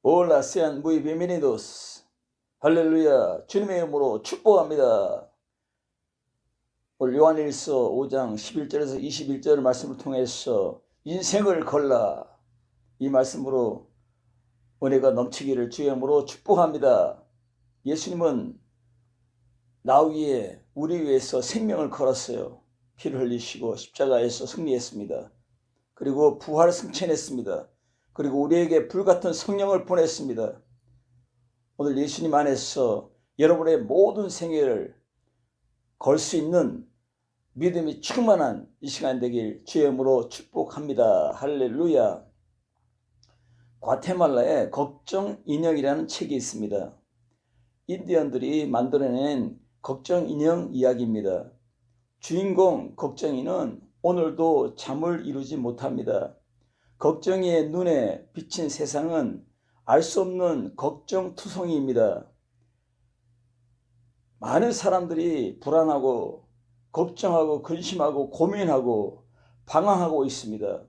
Hola, sean muy bienvenidos. 할렐루야, 주님의 이름으로 축복합니다. 오늘 요한일서 5장 11절에서 21절 말씀을 통해서 인생을 걸라, 이 말씀으로 은혜가 넘치기를 주의 이름으로 축복합니다. 예수님은 나 위에, 우리 위해서 생명을 걸었어요. 피를 흘리시고 십자가에서 승리했습니다. 그리고 부활을 승천했습니다. 그리고 우리에게 불같은 성령을 보냈습니다. 오늘 예수님 안에서 여러분의 모든 생애를 걸 수 있는 믿음이 충만한 이 시간 되길 주의 이름으로 축복합니다. 할렐루야. 과테말라에 걱정 인형이라는 책이 있습니다. 인디언들이 만들어낸 걱정 인형 이야기입니다. 주인공 걱정이는 오늘도 잠을 이루지 못합니다. 걱정이의 눈에 비친 세상은 알 수 없는 걱정투성이입니다. 많은 사람들이 불안하고 걱정하고 근심하고 고민하고 방황하고 있습니다.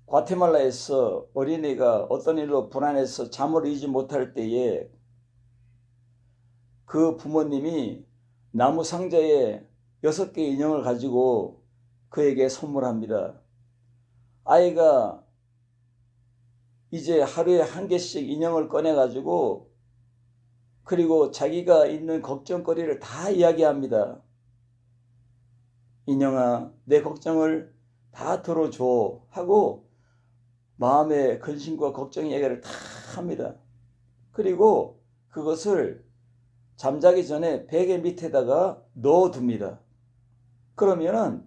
과테말라에서 어린이가 어떤 일로 불안해서 잠을 이루지 못할 때에 그 부모님이 나무 상자에 6개의 인형을 가지고 그에게 선물합니다. 아이가 이제 하루에 1개씩 인형을 꺼내가지고 그리고 자기가 있는 걱정거리를 다 이야기합니다. 인형아, 내 걱정을 다 들어줘 하고 마음의 근심과 걱정 이야기를 다 합니다. 그리고 그것을 잠자기 전에 베개 밑에다가 넣어둡니다. 그러면은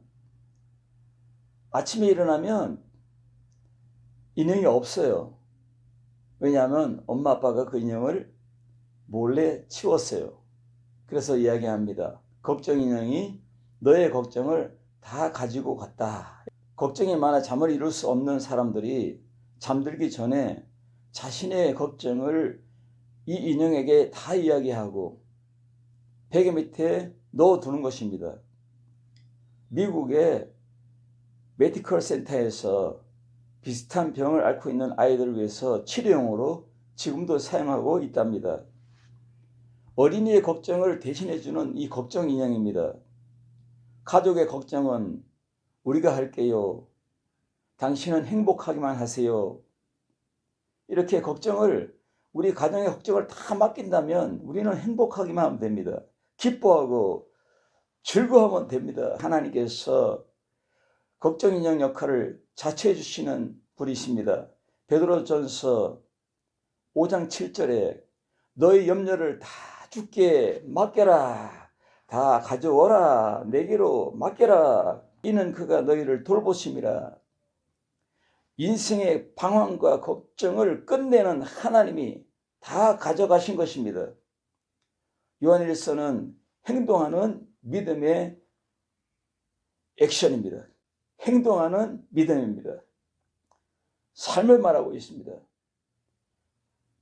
아침에 일어나면 인형이 없어요. 왜냐하면 엄마 아빠가 그 인형을 몰래 치웠어요. 그래서 이야기합니다. 걱정 인형이 너의 걱정을 다 가지고 갔다. 걱정이 많아 잠을 이룰 수 없는 사람들이 잠들기 전에 자신의 걱정을 이 인형에게 다 이야기하고 베개 밑에 넣어두는 것입니다. 미국의 메디컬 센터에서 비슷한 병을 앓고 있는 아이들을 위해서 치료용으로 지금도 사용하고 있답니다. 어린이의 걱정을 대신해주는 이 걱정 인형입니다. 가족의 걱정은 우리가 할게요. 당신은 행복하기만 하세요. 이렇게 걱정을, 우리 가정의 걱정을 다 맡긴다면 우리는 행복하기만 하면 됩니다. 기뻐하고 즐거워하면 됩니다. 하나님께서 걱정 인형 역할을 자처해 주시는 분이십니다. 베드로전서 5장 7절에 너의 염려를 다 주께 맡겨라. 다 가져오라. 내게로 맡겨라. 이는 그가 너희를 돌보심이라. 인생의 방황과 걱정을 끝내는 하나님이 다 가져가신 것입니다. 요한일서는 행동하는 믿음의 액션입니다. 행동하는 믿음입니다. 삶을 말하고 있습니다.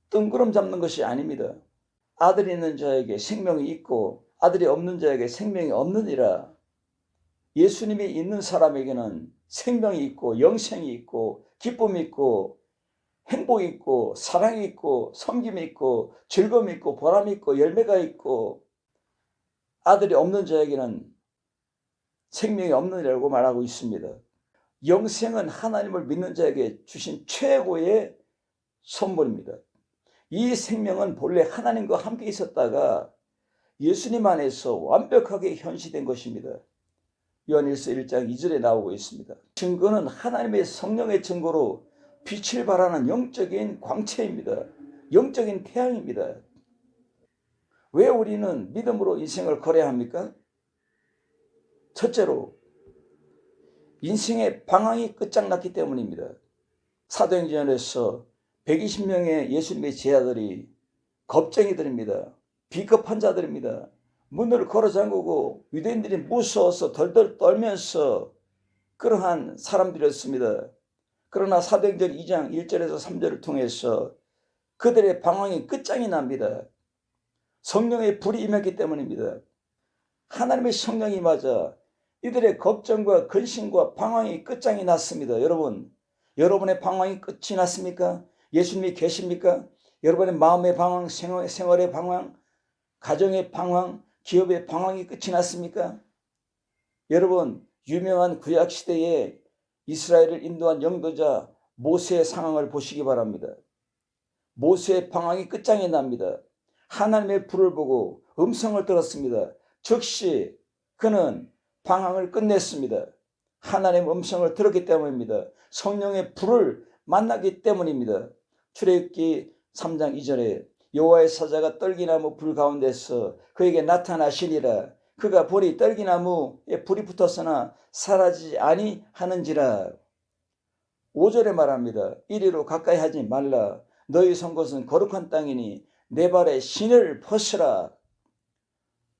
뜬구름 잡는 것이 아닙니다. 아들이 있는 자에게 생명이 있고 아들이 없는 자에게 생명이 없느니라. 예수님이 있는 사람에게는 생명이 있고 영생이 있고 기쁨이 있고 행복이 있고 사랑이 있고 섬김이 있고 즐거움이 있고 보람이 있고 열매가 있고, 아들이 없는 자에게는 생명이 없느니라고 말하고 있습니다. 영생은 하나님을 믿는 자에게 주신 최고의 선물입니다. 이 생명은 본래 하나님과 함께 있었다가 예수님 안에서 완벽하게 현시된 것입니다. 요한일서 1장 2절에 나오고 있습니다. 증거는 하나님의 성령의 증거로 빛을 발하는 영적인 광채입니다. 영적인 태양입니다. 왜 우리는 믿음으로 인생을 걸어야 합니까? 첫째로 인생의 방황이 끝장났기 때문입니다. 사도행전에서 120명의 예수님의 제자들이 겁쟁이들입니다. 비겁한 자들입니다. 문을 걸어 잠그고 유대인들이 무서워서 덜덜 떨면서 그러한 사람들이었습니다. 그러나 사도행전 2장 1절에서 3절을 통해서 그들의 방황이 끝장이 납니다. 성령의 불이 임했기 때문입니다. 하나님의 성령이 맞아 이들의 걱정과 근심과 방황이 끝장이 났습니다. 여러분, 여러분의 방황이 끝이 났습니까? 예수님이 계십니까? 여러분의 마음의 방황, 생활의 방황, 가정의 방황, 기업의 방황이 끝이 났습니까? 여러분, 유명한 구약시대에 이스라엘을 인도한 영도자 모세의 상황을 보시기 바랍니다. 모세의 방황이 끝장이 납니다. 하나님의 불을 보고 음성을 들었습니다. 즉시 그는 방황을 끝냈습니다. 하나님의 음성을 들었기 때문입니다. 성령의 불을 만나기 때문입니다. 출애굽기 3장 2절에 여호와의 사자가 떨기나무 불 가운데서 그에게 나타나시니라. 그가 보니 떨기나무에 불이 붙었으나 사라지지 아니하는지라. 5절에 말합니다. 이리로 가까이 하지 말라. 너희 선 곳은 거룩한 땅이니 내 발에 신을 벗으라.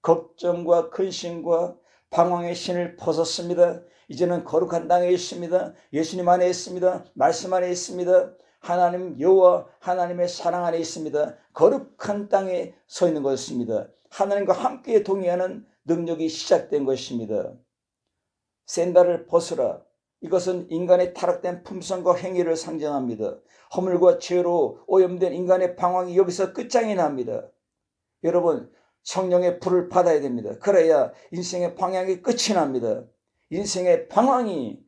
걱정과 근심과 방황의 신을 벗었습니다. 이제는 거룩한 땅에 있습니다. 예수님 안에 있습니다. 말씀 안에 있습니다. 하나님 여호와 하나님의 사랑 안에 있습니다. 거룩한 땅에 서 있는 것입니다. 하나님과 함께 동의하는 능력이 시작된 것입니다. 샌달을 벗으라. 이것은 인간의 타락된 품성과 행위를 상징합니다. 허물과 죄로 오염된 인간의 방황이 여기서 끝장이 납니다. 여러분, 성령의 불을 받아야 됩니다. 그래야 인생의 방향이 끝이 납니다. 인생의 방황이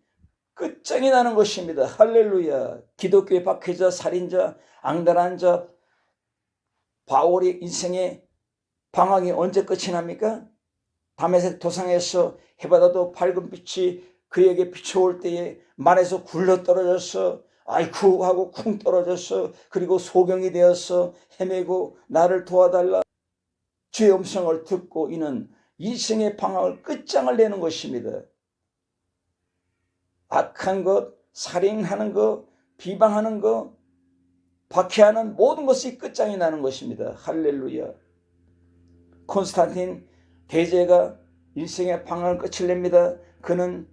끝장이 나는 것입니다. 할렐루야. 기독교의 박해자, 살인자, 앙달한 자 바울의 인생의 방황이 언제 끝이 납니까? 다메섹 도상에서 해바다도 밝은 빛이 그에게 비춰올 때에 말에서 굴러 떨어져서 아이쿠 하고 쿵 떨어져서 그리고 소경이 되어서 헤매고 나를 도와달라 주의 음성을 듣고 이는 인생의 방황을 끝장을 내는 것입니다. 악한 것, 살인하는 것, 비방하는 것, 박해하는 모든 것이 끝장이 나는 것입니다. 할렐루야. 콘스탄틴 대제가 인생의 방황을 끝을 냅니다. 그는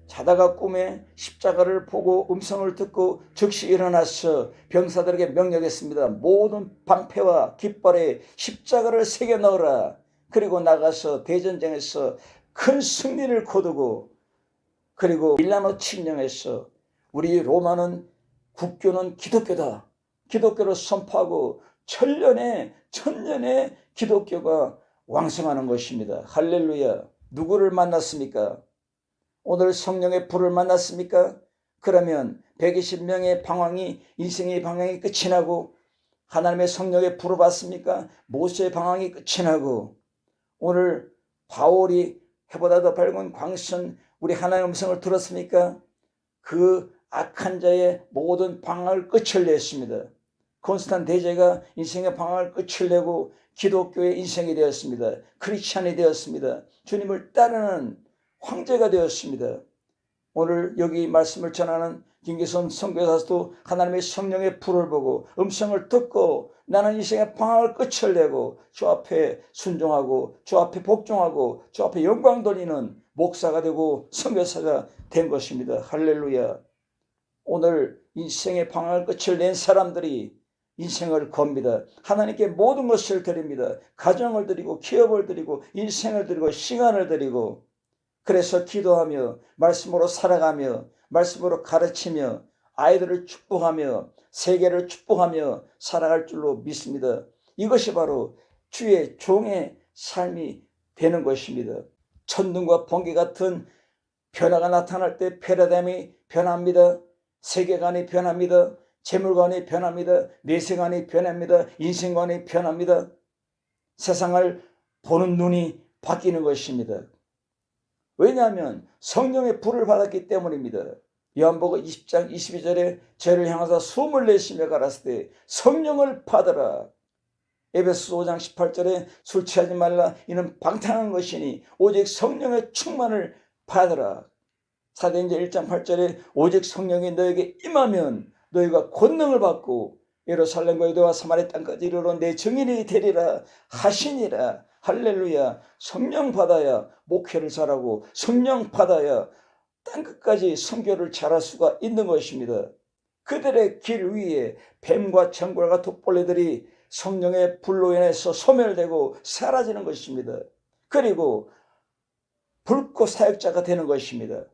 자다가 꿈에 십자가를 보고 음성을 듣고 즉시 일어나서 병사들에게 명령했습니다. 모든 방패와 깃발에 십자가를 새겨 넣으라. 그리고 나가서 대전쟁에서 큰 승리를 거두고 그리고 밀라노 침략에서 우리 로마는 국교는 기독교다. 기독교를 선포하고 천년의 기독교가 왕성하는 것입니다. 할렐루야. 누구를 만났습니까? 오늘 성령의 불을 만났습니까? 그러면 120명의 방황이 인생의 방황이 끝이 나고 하나님의 성령의 불을 받습니까? 모세의 방황이 끝이 나고 오늘 바울이 해보다 더 밝은 광선 우리 하나님의 음성을 들었습니까? 그 악한 자의 모든 방황을 끝을 냈습니다. 콘스탄 대제가 인생의 방황을 끝을 내고 기독교의 인생이 되었습니다. 크리스찬이 되었습니다. 주님을 따르는 황제가 되었습니다. 오늘 여기 말씀을 전하는 김기선 선교사도 하나님의 성령의 불을 보고 음성을 듣고 나는 인생의 방황을 끝을 내고 주 앞에 순종하고 주 앞에 복종하고 주 앞에 영광 돌리는 목사가 되고 선교사가 된 것입니다. 할렐루야. 오늘 인생의 방황을 끝을 낸 사람들이 인생을 겁니다. 하나님께 모든 것을 드립니다. 가정을 드리고 기업을 드리고 인생을 드리고 시간을 드리고 그래서 기도하며 말씀으로 살아가며 말씀으로 가르치며 아이들을 축복하며 세계를 축복하며 살아갈 줄로 믿습니다. 이것이 바로 주의 종의 삶이 되는 것입니다. 천둥과 번개 같은 변화가 나타날 때 패러다임이 변합니다. 세계관이 변합니다. 재물관이 변합니다. 내세관이 변합니다. 인생관이 변합니다. 세상을 보는 눈이 바뀌는 것입니다. 왜냐하면 성령의 불을 받았기 때문입니다. 요한복음 20장 22절에 죄를 향하사 숨을 내쉬며 가라사대 때 성령을 받으라. 에베소서 5장 18절에 술 취하지 말라 이는 방탕한 것이니 오직 성령의 충만을 받으라. 사도행전 1장 8절에 오직 성령이 너에게 임하면 너희가 권능을 받고 예루살렘과 유대와 사마리아 땅까지 이르러 내 증인이 되리라 하시니라. 할렐루야. 성령 받아야 목회를 잘하고 성령 받아야 땅끝까지 선교를 잘할 수가 있는 것입니다. 그들의 길 위에 뱀과 정골과 독벌레들이 성령의 불로 인해서 소멸되고 사라지는 것입니다. 그리고 불꽃 사역자가 되는 것입니다.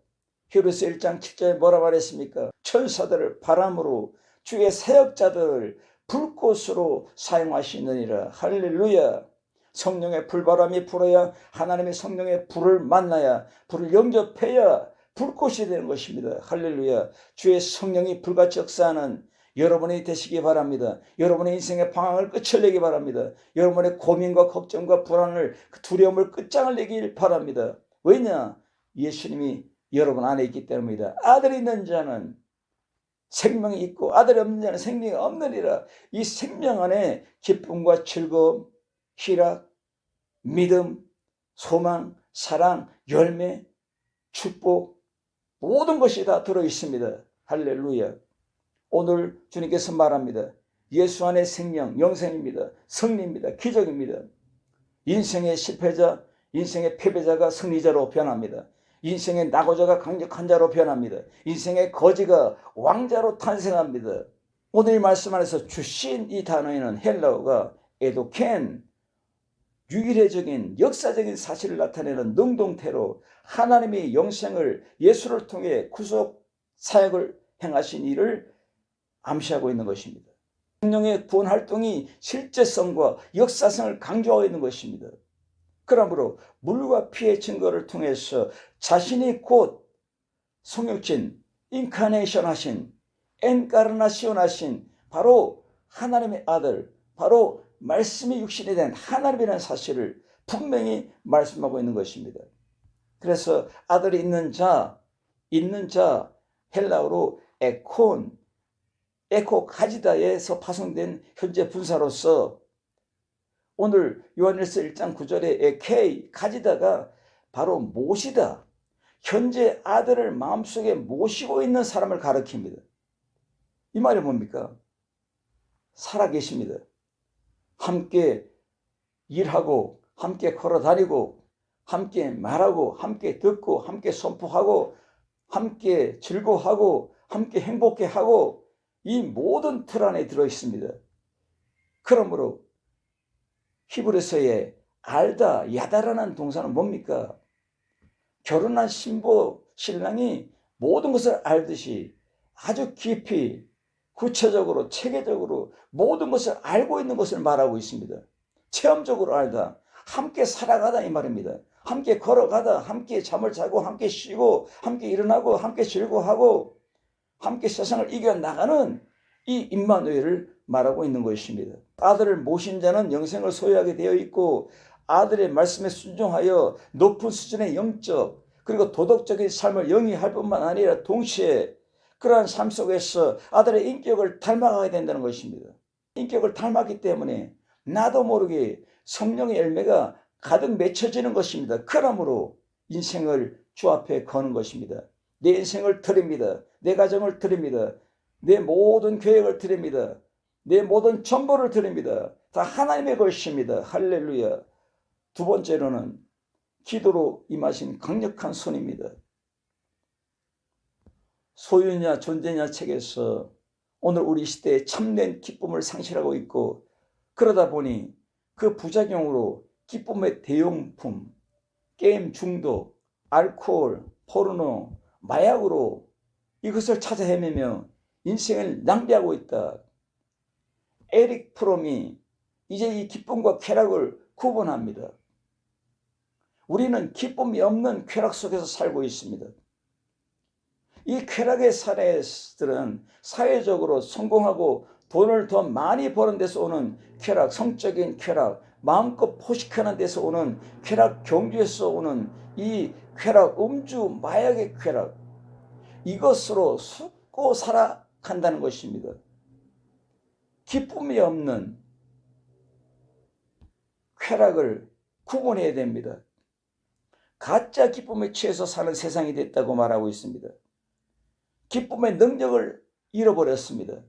히브리서 1장 7절에 뭐라 말했습니까? 천사들을 바람으로 주의 사역자들을 불꽃으로 사용하시느니라. 할렐루야. 성령의 불바람이 불어야, 하나님의 성령의 불을 만나야, 불을 영접해야 불꽃이 되는 것입니다. 할렐루야. 주의 성령이 불같이 역사하는 여러분이 되시기 바랍니다. 여러분의 인생의 방황을 끝을 내기 바랍니다. 여러분의 고민과 걱정과 불안을, 두려움을 끝장을 내길 바랍니다. 왜냐? 예수님이 여러분 안에 있기 때문입니다. 아들이 있는 자는 생명이 있고 아들이 없는 자는 생명이 없느니라. 이 생명 안에 기쁨과 즐거움, 희락, 믿음, 소망, 사랑, 열매, 축복, 모든 것이 다 들어있습니다. 할렐루야. 오늘 주님께서 말합니다. 예수 안에 생명, 영생입니다. 승리입니다. 기적입니다. 인생의 실패자, 인생의 패배자가 승리자로 변합니다. 인생의 낙오자가 강력한 자로 변합니다. 인생의 거지가 왕자로 탄생합니다. 오늘 이 말씀 안에서 주신 이 단어에는 헬라어가 에도켄, 유일해적인 역사적인 사실을 나타내는 능동태로 하나님이 영생을 예수를 통해 구속 사역을 행하신 일을 암시하고 있는 것입니다. 성령의 구원 활동이 실제성과 역사성을 강조하고 있는 것입니다. 그러므로 물과 피의 증거를 통해서 자신이 곧 성육신, 인카네이션 하신, 엔카르나시온 하신 바로 하나님의 아들, 바로 말씀이 육신이 된 하나님이라는 사실을 분명히 말씀하고 있는 것입니다. 그래서 아들이 있는 자 헬라어로 에콘, 에코가지다에서 파송된 현재 분사로서 오늘 요한일서 1장 9절에 에케이, 가지다가 바로 모시다, 현재 아들을 마음속에 모시고 있는 사람을 가리킵니다. 이 말이 뭡니까? 살아계십니다. 함께 일하고 함께 걸어다니고 함께 말하고 함께 듣고 함께 선포하고 함께 즐거워하고 함께 행복해하고 이 모든 틀 안에 들어있습니다. 그러므로 히브리서의 알다, 야다라는 동사는 뭡니까? 결혼한 신부, 신랑이 모든 것을 알듯이 아주 깊이 구체적으로 체계적으로 모든 것을 알고 있는 것을 말하고 있습니다. 체험적으로 알다, 함께 살아가다 이 말입니다. 함께 걸어가다, 함께 잠을 자고 함께 쉬고 함께 일어나고 함께 즐거워하고 함께 세상을 이겨나가는 이 임마누엘을 말하고 있는 것입니다. 아들을 모신 자는 영생을 소유하게 되어 있고 아들의 말씀에 순종하여 높은 수준의 영적 그리고 도덕적인 삶을 영위할 뿐만 아니라 동시에 그러한 삶 속에서 아들의 인격을 닮아가게 된다는 것입니다. 인격을 닮았기 때문에 나도 모르게 성령의 열매가 가득 맺혀지는 것입니다. 그러므로 인생을 주 앞에 거는 것입니다. 내 인생을 드립니다. 내 가정을 드립니다. 내 모든 계획을 드립니다. 내 모든 전부를 드립니다. 다 하나님의 것입니다. 할렐루야. 두 번째로는 기도로 임하신 강력한 손입니다. 소유냐 존재냐 책에서 오늘 우리 시대에 참된 기쁨을 상실하고 있고 그러다 보니 그 부작용으로 기쁨의 대용품, 게임 중독, 알코올, 포르노, 마약으로 이것을 찾아 헤매며 인생을 낭비하고 있다. 에릭 프롬이 이제 이 기쁨과 쾌락을 구분합니다. 우리는 기쁨이 없는 쾌락 속에서 살고 있습니다. 이 쾌락의 사례들은 사회적으로 성공하고 돈을 더 많이 버는 데서 오는 쾌락, 성적인 쾌락, 마음껏 포식하는 데서 오는 쾌락, 경주에서 오는 이 쾌락, 음주, 마약의 쾌락, 이것으로 숨고 살아간다는 것입니다. 기쁨이 없는 쾌락을 구분해야 됩니다. 가짜 기쁨에 취해서 사는 세상이 됐다고 말하고 있습니다. 기쁨의 능력을 잃어버렸습니다.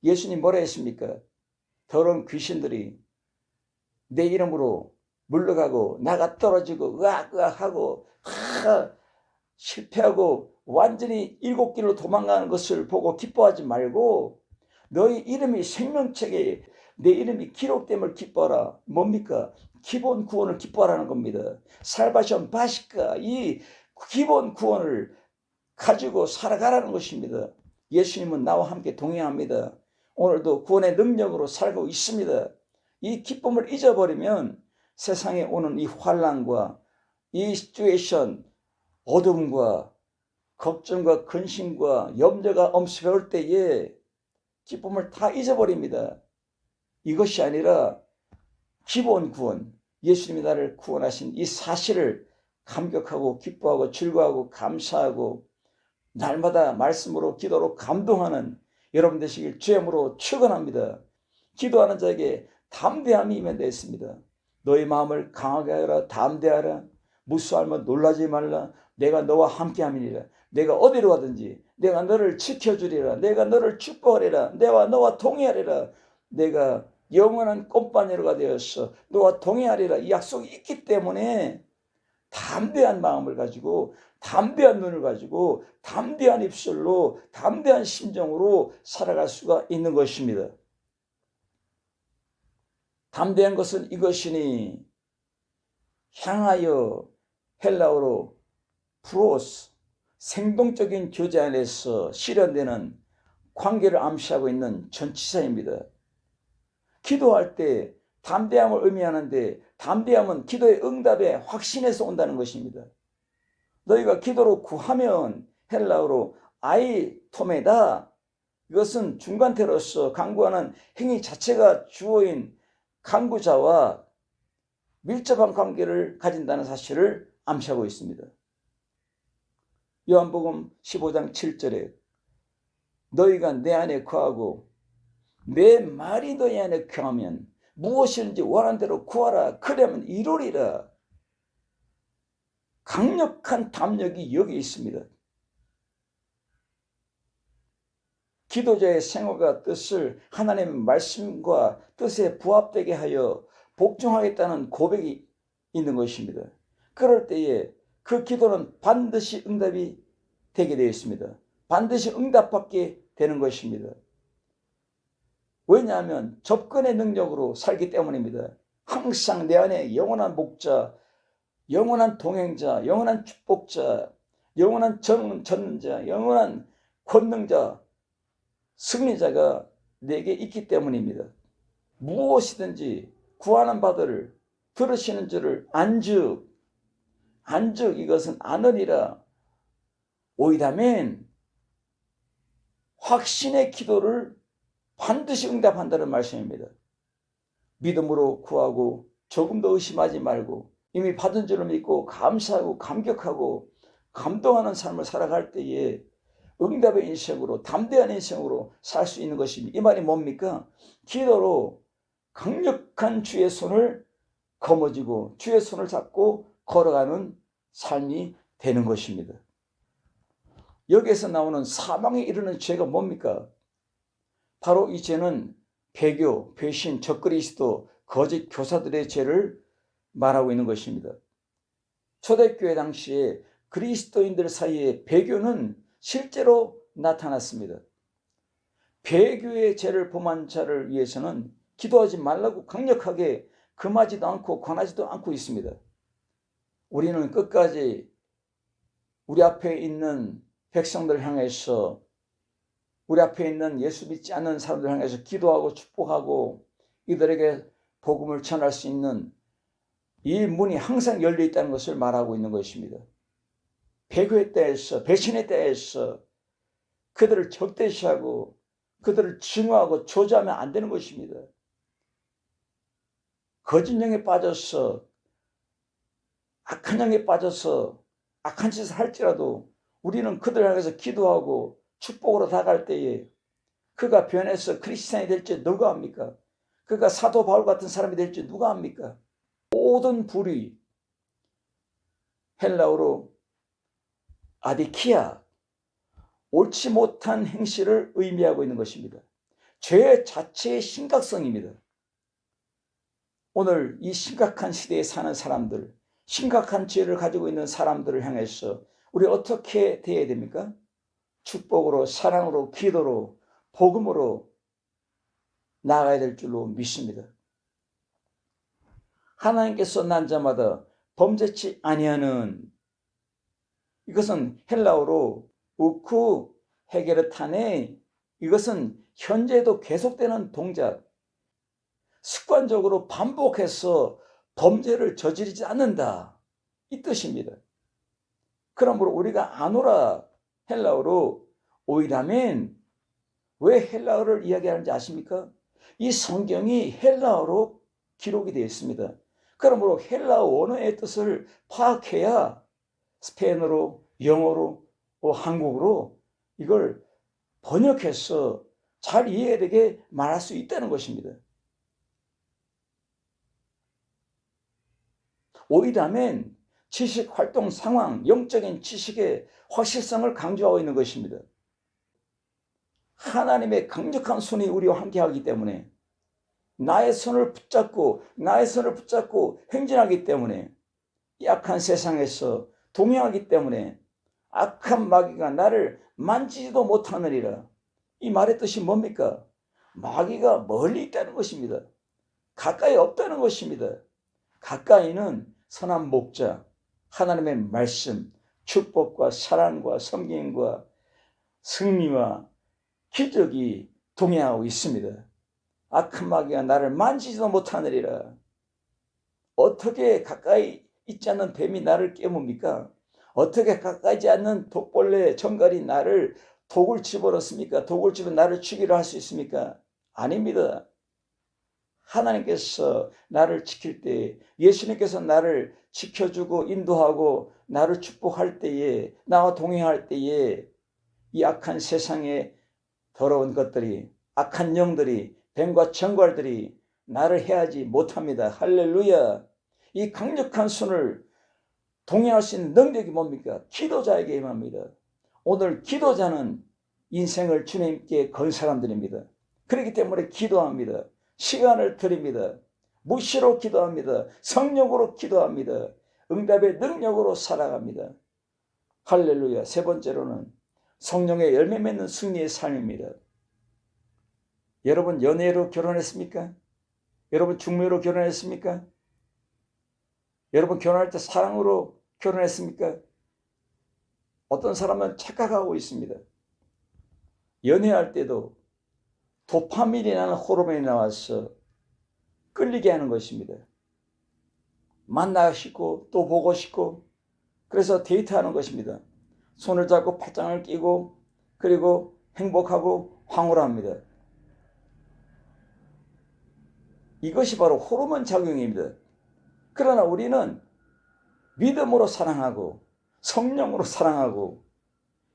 예수님 뭐라 했습니까? 더러운 귀신들이 내 이름으로 물러가고 나가 떨어지고 으악으악하고 실패하고 완전히 일곱 길로 도망가는 것을 보고 기뻐하지 말고 너희 이름이 생명책에 내 이름이 기록됨을 기뻐하라. 뭡니까? 기본 구원을 기뻐하라는 겁니다. 살바션 바시카, 이 기본 구원을 가지고 살아가라는 것입니다. 예수님은 나와 함께 동행합니다. 오늘도 구원의 능력으로 살고 있습니다. 이 기쁨을 잊어버리면 세상에 오는 이 환난과 이 시츄에이션, 어둠과 걱정과 근심과 염려가 엄습해올 때에 기쁨을 다 잊어버립니다. 이것이 아니라 기본 구원, 예수님이 나를 구원하신 이 사실을 감격하고 기뻐하고 즐거워하고 감사하고 날마다 말씀으로 기도로 감동하는 여러분 되시길 주님으로 축원합니다. 기도하는 자에게 담대함이 임한되어 있습니다. 너희 마음을 강하게 하라. 담대하라. 무수하면 놀라지 말라. 내가 너와 함께함이니라. 내가 어디로 가든지 내가 너를 지켜주리라. 내가 너를 축복하리라. 내가 너와 동행하리라. 내가 영원한 꽃바늘가 되어서 너와 동행하리라. 이 약속이 있기 때문에 담대한 마음을 가지고 담대한 눈을 가지고 담대한 입술로 담대한 심정으로 살아갈 수가 있는 것입니다. 담대한 것은 이것이니 향하여 헬라어로 프로스, 생동적인 교제 안에서 실현되는 관계를 암시하고 있는 전치사입니다. 기도할 때 담대함을 의미하는데 담대함은 기도의 응답의 확신에서 온다는 것입니다. 너희가 기도로 구하면 헬라어로 아이토메다, 이것은 중간태로서 강구하는 행위 자체가 주어인 강구자와 밀접한 관계를 가진다는 사실을 암시하고 있습니다. 요한복음 15장 7절에 너희가 내 안에 거하고 내 말이 너희 안에 거하면 무엇이든지 원하는 대로 구하라. 그러면 이루리라. 강력한 담력이 여기 있습니다. 기도자의 생활과 뜻을 하나님의 말씀과 뜻에 부합되게 하여 복종하겠다는 고백이 있는 것입니다. 그럴 때에 그 기도는 반드시 응답이 되게 되어 있습니다. 반드시 응답받게 되는 것입니다. 왜냐하면 접근의 능력으로 살기 때문입니다. 항상 내 안에 영원한 목자, 영원한 동행자, 영원한 축복자, 영원한 전능자, 영원한 권능자, 승리자가 내게 있기 때문입니다. 무엇이든지 구하는 바들을 들으시는 줄을 안즉 이것은 아느니라. 오이다면 확신의 기도를 반드시 응답한다는 말씀입니다. 믿음으로 구하고 조금 더 의심하지 말고 이미 받은 줄을 믿고 감사하고 감격하고 감동하는 삶을 살아갈 때에 응답의 인생으로 담대한 인생으로 살 수 있는 것입니다. 이 말이 뭡니까? 기도로 강력한 주의 손을 거머쥐고 주의 손을 잡고 걸어가는 삶이 되는 것입니다. 여기에서 나오는 사망에 이르는 죄가 뭡니까? 바로 이 죄는 배교, 배신, 적그리스도, 거짓 교사들의 죄를 말하고 있는 것입니다. 초대교회 당시에 그리스도인들 사이에 배교는 실제로 나타났습니다. 배교의 죄를 범한 자를 위해서는 기도하지 말라고 강력하게 금하지도 않고 권하지도 않고 있습니다. 우리는 끝까지 우리 앞에 있는 백성들 향해서 우리 앞에 있는 예수 믿지 않는 사람들 향해서 기도하고 축복하고 이들에게 복음을 전할 수 있는 이 문이 항상 열려 있다는 것을 말하고 있는 것입니다. 배교의 때에서 배신의 때에서 그들을 적대시하고 그들을 증오하고 조장하면 안 되는 것입니다. 거짓 영에 빠져서 악한 영에 빠져서 악한 짓을 할지라도 우리는 그들 향해서 기도하고 축복으로 다가갈 때에 그가 변해서 크리스찬이 될지 누가 합니까? 그가 사도 바울 같은 사람이 될지 누가 합니까? 모든 불의, 헬라어로 아디키아, 옳지 못한 행실을 의미하고 있는 것입니다. 죄 자체의 심각성입니다. 오늘 이 심각한 시대에 사는 사람들, 심각한 죄를 가지고 있는 사람들을 향해서 우리 어떻게 대해야 됩니까? 축복으로, 사랑으로, 기도로, 복음으로 나아가야 될 줄로 믿습니다. 하나님께서 난 자마다 범죄치 아니하는, 이것은 헬라어로 우쿠 헤게르타네, 이것은 현재도 계속되는 동작, 습관적으로 반복해서 범죄를 저지르지 않는다, 이 뜻입니다. 그러므로 우리가 아노라, 헬라어로 오이라멘, 왜 헬라어를 이야기하는지 아십니까? 이 성경이 헬라어로 기록이 되어 있습니다. 그러므로 헬라어 원어의 뜻을 파악해야 스페인어로, 영어로, 한국어로 이걸 번역해서 잘 이해되게 말할 수 있다는 것입니다. 오이라멘, 지식 활동 상황, 영적인 지식의 확실성을 강조하고 있는 것입니다. 하나님의 강력한 손이 우리와 함께하기 때문에 나의 손을 붙잡고 행진하기 때문에 약한 세상에서 동행하기 때문에 악한 마귀가 나를 만지지도 못하느니라. 이 말의 뜻이 뭡니까? 마귀가 멀리 있다는 것입니다. 가까이 없다는 것입니다. 가까이는 선한 목자, 하나님의 말씀, 축복과 사랑과 섬김과 승리와 기적이 동행하고 있습니다. 악한 마귀가 나를 만지지도 못하느니라. 어떻게 가까이 있지 않는 뱀이 나를 깨뭅니까? 어떻게 가까이 있지 않는 독벌레 정갈이 나를 독을 집어넣습니까? 독을 집어 나를 죽이려 할 수 있습니까? 아닙니다. 하나님께서 나를 지킬 때, 예수님께서 나를 지켜주고 인도하고 나를 축복할 때에, 나와 동행할 때에 이 악한 세상에 더러운 것들이, 악한 영들이, 뱀과 정갈들이 나를 해하지 못합니다. 할렐루야. 이 강력한 손을 동행할 수 있는 능력이 뭡니까? 기도자에게 임합니다. 오늘 기도자는 인생을 주님께 건 사람들입니다. 그렇기 때문에 기도합니다. 시간을 드립니다. 무시로 기도합니다. 성령으로 기도합니다. 응답의 능력으로 살아갑니다. 할렐루야. 세 번째로는 성령의 열매 맺는 승리의 삶입니다. 여러분 연애로 결혼했습니까? 여러분 중매로 결혼했습니까? 여러분 결혼할 때 사랑으로 결혼했습니까? 어떤 사람은 착각하고 있습니다. 연애할 때도 도파민이라는 호르몬이 나와서 끌리게 하는 것입니다. 만나고 싶고 또 보고 싶고 그래서 데이트하는 것입니다. 손을 잡고 팔짱을 끼고 그리고 행복하고 황홀합니다. 이것이 바로 호르몬 작용입니다. 그러나 우리는 믿음으로 사랑하고 성령으로 사랑하고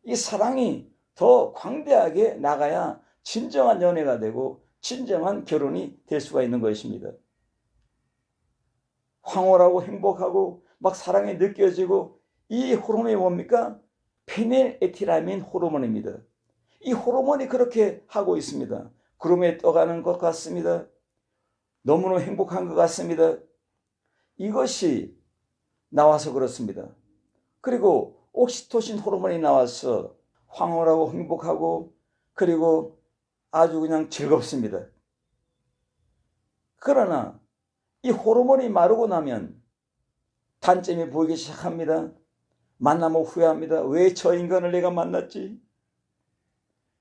이 사랑이 더 광대하게 나가야 진정한 연애가 되고 진정한 결혼이 될 수가 있는 것입니다. 황홀하고 행복하고 막 사랑이 느껴지고 이 호르몬이 뭡니까? 페닐에틸아민 호르몬입니다. 이 호르몬이 그렇게 하고 있습니다. 구름에 떠가는 것 같습니다. 너무너무 행복한 것 같습니다. 이것이 나와서 그렇습니다. 그리고 옥시토신 호르몬이 나와서 황홀하고 행복하고 그리고 아주 그냥 즐겁습니다. 그러나 이 호르몬이 마르고 나면 단점이 보이기 시작합니다. 만나면 후회합니다. 왜 저 인간을 내가 만났지?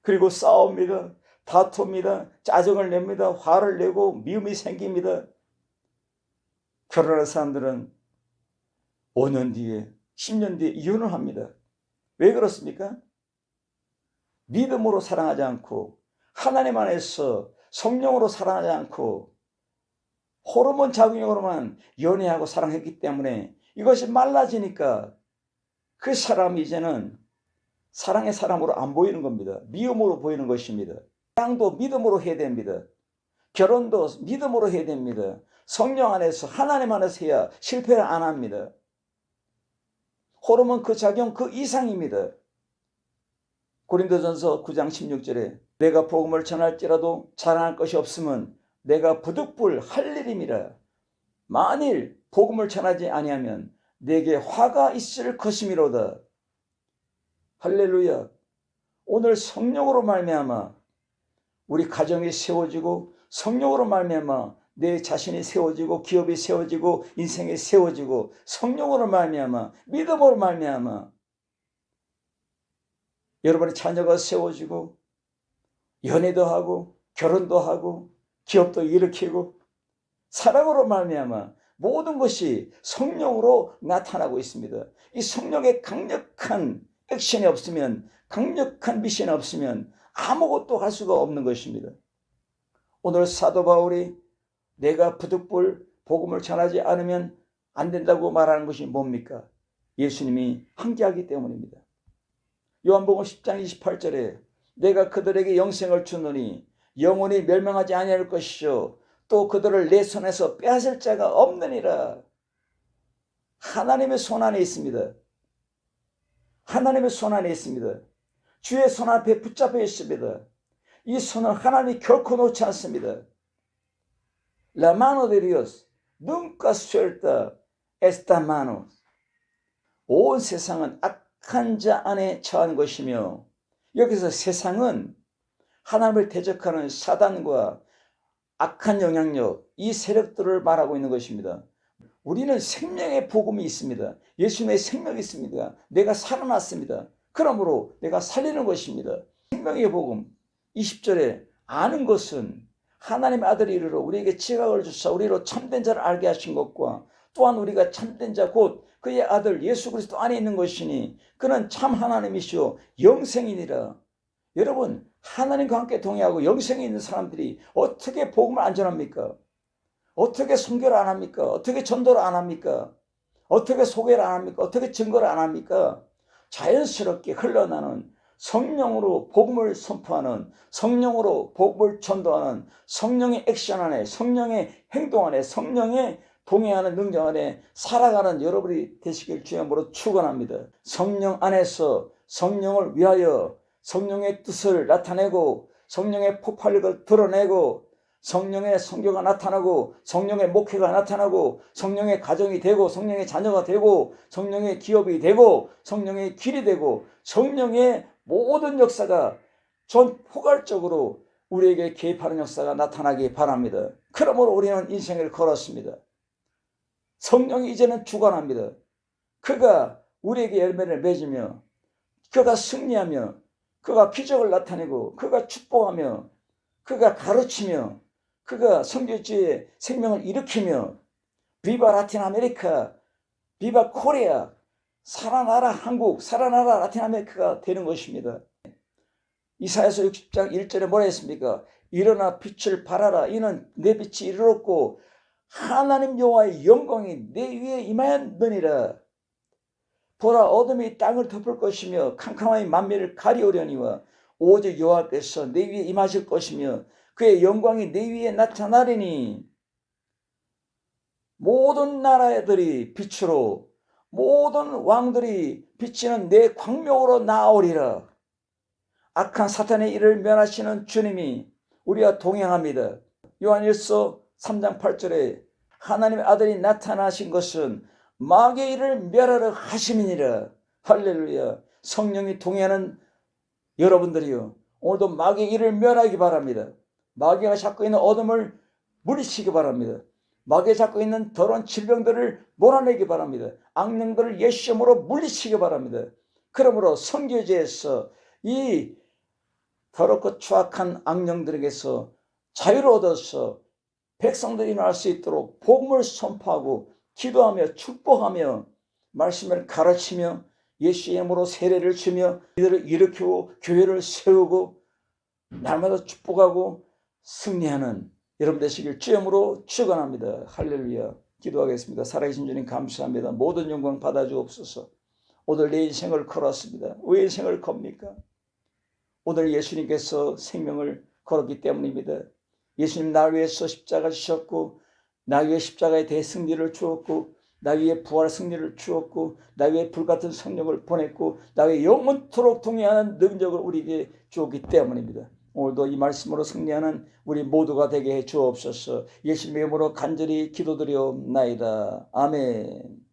그리고 싸웁니다. 다툽니다. 짜증을 냅니다. 화를 내고 미움이 생깁니다. 결혼한 사람들은 5년 뒤에 10년 뒤에 이혼을 합니다. 왜 그렇습니까? 믿음으로 사랑하지 않고 하나님 안에서 성령으로 사랑하지 않고 호르몬 작용으로만 연애하고 사랑했기 때문에 이것이 말라지니까 그 사람이 이제는 사랑의 사람으로 안 보이는 겁니다. 미움으로 보이는 것입니다. 사랑도 믿음으로 해야 됩니다. 결혼도 믿음으로 해야 됩니다. 성령 안에서 하나님 안에서 해야 실패를 안 합니다. 호르몬 그 작용 그 이상입니다. 고린도전서 9장 16절에 내가 복음을 전할지라도 자랑할 것이 없으면 내가 부득불 할 일임이라. 만일 복음을 전하지 아니하면 내게 화가 있을 것이미로다. 할렐루야. 오늘 성령으로 말미암아 우리 가정이 세워지고 성령으로 말미암아 내 자신이 세워지고 기업이 세워지고 인생이 세워지고 성령으로 말미암아 믿음으로 말미암아 여러분의 자녀가 세워지고 연애도 하고 결혼도 하고 기업도 일으키고 사랑으로 말미암아 모든 것이 성령으로 나타나고 있습니다. 이 성령의 강력한 액션이 없으면, 강력한 미션이 없으면 아무것도 할 수가 없는 것입니다. 오늘 사도 바울이 내가 부득불 복음을 전하지 않으면 안 된다고 말하는 것이 뭡니까? 예수님이 함께하기 때문입니다. 요한복음 10장 28절에 내가 그들에게 영생을 주노니 영원히 멸망하지 아니할 것이요 또 그들을 내 손에서 빼앗을 자가 없느니라. 하나님의 손 안에 있습니다. 하나님의 손 안에 있습니다. 주의 손 앞에 붙잡혀 있습니다. 이 손은 하나님이 결코 놓지 않습니다. La mano de Dios nunca suelta esta mano. 온 세상은 악한 자 안에 처한 것이며, 여기서 세상은 하나님을 대적하는 사단과 악한 영향력, 이 세력들을 말하고 있는 것입니다. 우리는 생명의 복음이 있습니다. 예수님의 생명이 있습니다. 내가 살아났습니다. 그러므로 내가 살리는 것입니다. 생명의 복음 20절에 아는 것은 하나님의 아들이 이르러 우리에게 지각을 주사 우리로 참된 자를 알게 하신 것과 또한 우리가 참된 자 곧 그의 아들 예수 그리스도 안에 있는 것이니 그는 참 하나님이시오 영생이니라. 여러분, 하나님과 함께 동행하고 영생에 있는 사람들이 어떻게 복음을 안 전합니까? 어떻게 선교를 안 합니까? 어떻게 전도를 안 합니까? 어떻게 소개를 안 합니까? 어떻게 증거를 안 합니까? 자연스럽게 흘러나는 성령으로 복음을 선포하는, 성령으로 복음을 전도하는, 성령의 액션 안에, 성령의 행동 안에, 성령의 동행하는 능력 안에 살아가는 여러분이 되시길 주님으로 축원합니다. 성령 안에서 성령을 위하여 성령의 뜻을 나타내고 성령의 폭발력을 드러내고 성령의 성교가 나타나고 성령의 목회가 나타나고 성령의 가정이 되고 성령의 자녀가 되고 성령의 기업이 되고 성령의 길이 되고 성령의 모든 역사가 전 포괄적으로 우리에게 개입하는 역사가 나타나기 바랍니다. 그러므로 우리는 인생을 걸었습니다. 성령이 이제는 주관합니다. 그가 우리에게 열매를 맺으며 그가 승리하며 그가 기적을 나타내고 그가 축복하며 그가 가르치며 그가 선교지의 생명을 일으키며 비바 라틴 아메리카, 비바 코리아, 살아나라 한국, 살아나라 라틴 아메리카가 되는 것입니다. 이사야서 60장 1절에 뭐라 했습니까? 일어나 빛을 발하라. 이는 내 빛이 이르렀고 하나님 여호와의 영광이 내 위에 임하였느니라. 보라 어둠이 땅을 덮을 것이며 캄캄함이 만민을 가리우려니와 오직 여호와께서 내 위에 임하실 것이며 그의 영광이 내 위에 나타나리니 모든 나라들이 빛으로 모든 왕들이 비치는 내 광명으로 나오리라. 악한 사탄의 일을 면하시는 주님이 우리와 동행합니다. 요한일서 3장 8절에 하나님의 아들이 나타나신 것은 마귀의 일을 멸하려 하심이니라. 할렐루야. 성령이 동행하는 여러분들이요, 오늘도 마귀의 일을 멸하기 바랍니다. 마귀가 잡고 있는 어둠을 물리치기 바랍니다. 마귀가 잡고 있는 더러운 질병들을 몰아내기 바랍니다. 악령들을 예수 이름으로 물리치기 바랍니다. 그러므로 선교지에서 이 더럽고 추악한 악령들에게서 자유를 얻어서 백성들이 일어날 수 있도록 복음을 선포하고 기도하며 축복하며 말씀을 가르치며 예수의 이름으로 세례를 주며 이들을 일으키고 교회를 세우고 날마다 축복하고 승리하는 여러분 되시길 주님으로 축원합니다. 할렐루야. 기도하겠습니다. 살아계신 주님 감사합니다. 모든 영광 받아주옵소서. 오늘 내 인생을 걸었습니다. 왜 인생을 겁니까? 오늘 예수님께서 생명을 걸었기 때문입니다. 예수님 나 위해서 십자가 지셨고 나 위에 십자가의 대승리를 주었고 나 위에 부활 승리를 주었고 나 위에 불같은 성령을 보냈고 나 위에 영원토록 동행하는 능력을 우리에게 주었기 때문입니다. 오늘도 이 말씀으로 승리하는 우리 모두가 되게 해 주옵소서. 예수님의 이름으로 간절히 기도드리옵나이다. 아멘.